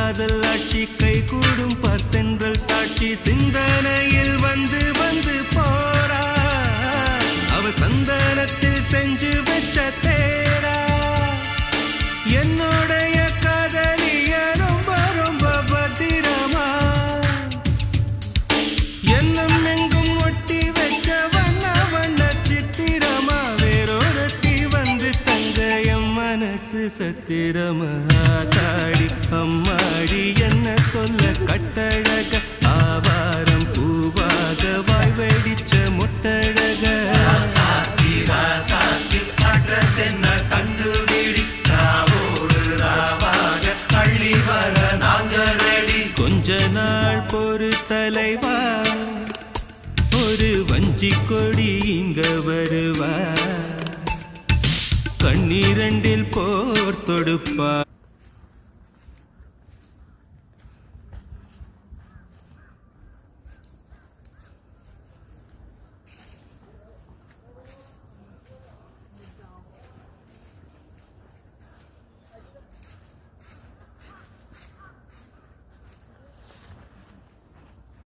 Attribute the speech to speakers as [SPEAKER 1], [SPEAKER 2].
[SPEAKER 1] காதல் ஆட்சி கை கூடும் பார்த்தென்றல் சாட்சி சிந்தனையில் வந்து வந்து போறா அவ சந்தனத்தில் செஞ்சு வச்ச தேரா என்னுடைய காதலிய ரொம்ப ரொம்ப பத்திரமா என்னும் எங்கும் ஒட்டி வச்ச வண்ண வண்ண சித்திரமா வேறொருத்தி வந்து தங்க என் மனசு சத்திரமா தாடி அம்மாடி என்ன சொல்ல கட்டழக ஆவாரம் பூவாக வாய் வெடிச்ச முட்டழக அட்ரஸ் என்ன கண்டுபிடி ராவோடு ராவாக அள்ளி வர நாங்க ரெடி கொஞ்ச நாள் பொறு தலைவா ஒரு வஞ்சி கொடி இங்க வருவா கண்ணீரண்டில் போர் தொடுப்பா